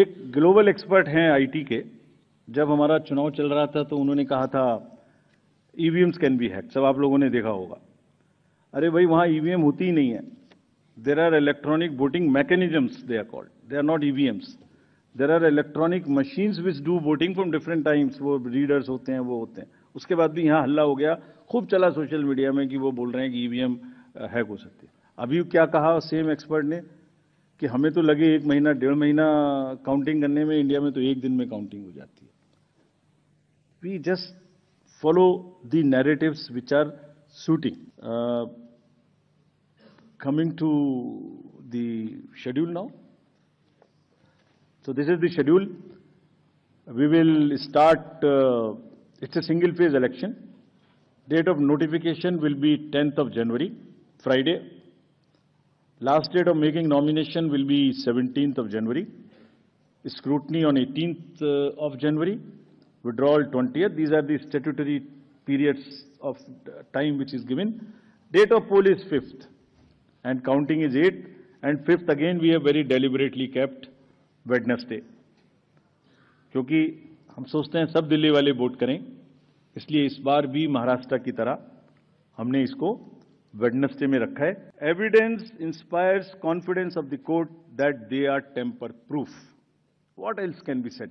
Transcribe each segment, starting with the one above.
एक global expert हैं IT के, जब हमारा चुनाव चल रहा था तो उन्होंने कहा था ईवीएम्स कैन बी हैक्ड। सब आप लोगों ने देखा होगा। अरे भाई, वहां ईवीएम होती ही नहीं है। There are electronic voting mechanisms, they are called, they are not EVMs. There are electronic machines which do voting from different times. वो रीडर्स होते हैं, वो होते हैं। उसके बाद भी यहाँ हल्ला हो गया, खूब चला सोशल मीडिया में कि वो बोल रहे हैं कि ईवीएम हैक हो सकती है। अभी क्या कहा सेम एक्सपर्ट ने कि हमें तो लगे 1 महीना 1.5 महीना काउंटिंग करने में, इंडिया में तो 1 दिन में काउंटिंग हो जाती है। We just follow the narratives which are suiting. Coming to the schedule now, so this is the schedule. We will start, it's a single phase election. Date of notification will be 10th of January, Friday. Last date of making nomination will be 17th of January. Scrutiny on 18th of January. Withdrawal 20th. These are the statutory periods of time which is given. Date of poll is 5th and counting is 8th, and 5th again we have very deliberately kept Wednesday, क्योंकि हम सोचते हैं सब दिल्ली वाले vote करें, इसलिए इस बार भी महाराष्ट्र की तरह हमने इसको वेडनेसडे में रखा है। Evidence inspires confidence of the court that they are temper proof. What else can be said?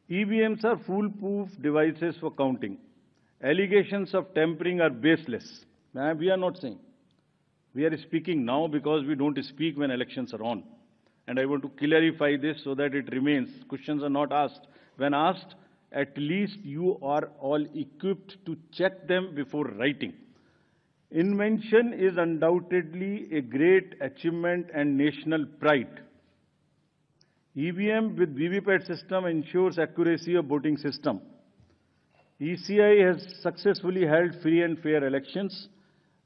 EVMs are fool proof devices for counting. Allegations of tampering are baseless. We are not saying, we are speaking now because we don't speak when elections are on. And I want to clarify this so that it remains. Questions are not asked. When asked, at least you are all equipped to check them before writing. Invention is undoubtedly a great achievement and national pride. EVM with VVPAT system ensures accuracy of voting system. ECI has successfully held free and fair elections.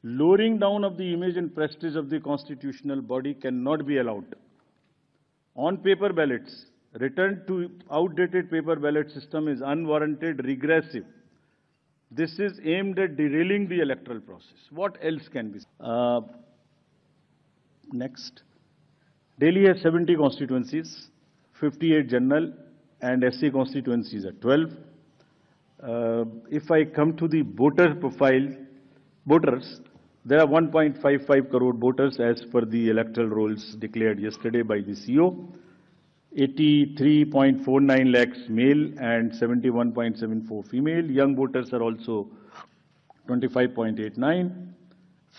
Lowering down of the image and prestige of the constitutional body cannot be allowed. On paper ballots, return to outdated paper ballot system is unwarranted, regressive. This is aimed at derailing the electoral process. What else can be? Next. Delhi has 70 constituencies, 58 general and SC constituencies are 12. If I come to the voter profile, voters, there are 1.55 crore voters as per the electoral rolls declared yesterday by the CEO. 83.49 lakhs male and 71.74 female. Young voters are also 25.89.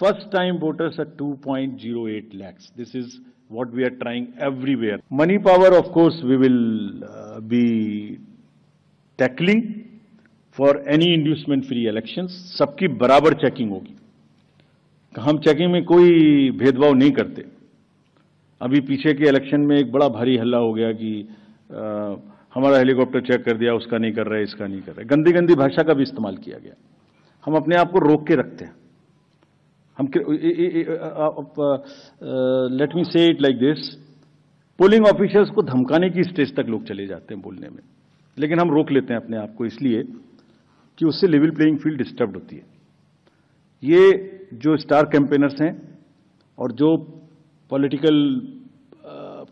First-time voters are 2.08 lakhs. This is what we are trying everywhere. Money power, of course, we will be tackling for any inducement-free elections. सबकी बराबर checking होगी। हम checking में कोई भेदभाव नहीं करते। अभी पीछे के इलेक्शन में एक बड़ा भारी हल्ला हो गया कि हमारा हेलीकॉप्टर चेक कर दिया, उसका नहीं कर रहा है, इसका नहीं कर रहा है। गंदी गंदी भाषा का भी इस्तेमाल किया गया। हम अपने आप को रोक के रखते हैं। हम लेट मी से it like this, polling officers को धमकाने की स्टेज तक लोग चले जाते हैं बोलने में, लेकिन हम रोक लेते हैं अपने आप को, इसलिए कि उससे लेवल प्लेइंग फील्ड डिस्टर्ब होती है। ये जो स्टार कैंपेनर्स हैं और जो पॉलिटिकल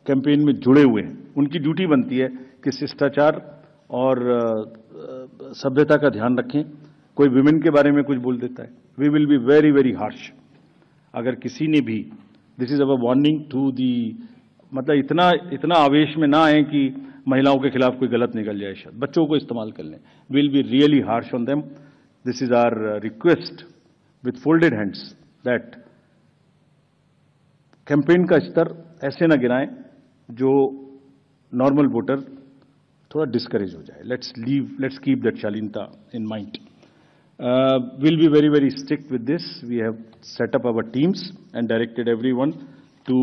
कैंपेन में जुड़े हुए हैं, उनकी ड्यूटी बनती है कि शिष्टाचार और सभ्यता का ध्यान रखें। कोई विमेन के बारे में कुछ बोल देता है, we will be very very harsh. अगर किसी ने भी, this is our warning to the, मतलब इतना आवेश में ना आए कि महिलाओं के खिलाफ कोई गलत निकल जाए, शायद बच्चों को इस्तेमाल कर लें। Will be really harsh on them. This is our request with folded hands that campaign का स्तर ऐसे ना गिराएं जो नॉर्मल वोटर थोड़ा डिस्करेज हो जाए। लेट्स कीप दैट शालीनता in mind. Will be very very strict with this. We have set up our teams and directed everyone to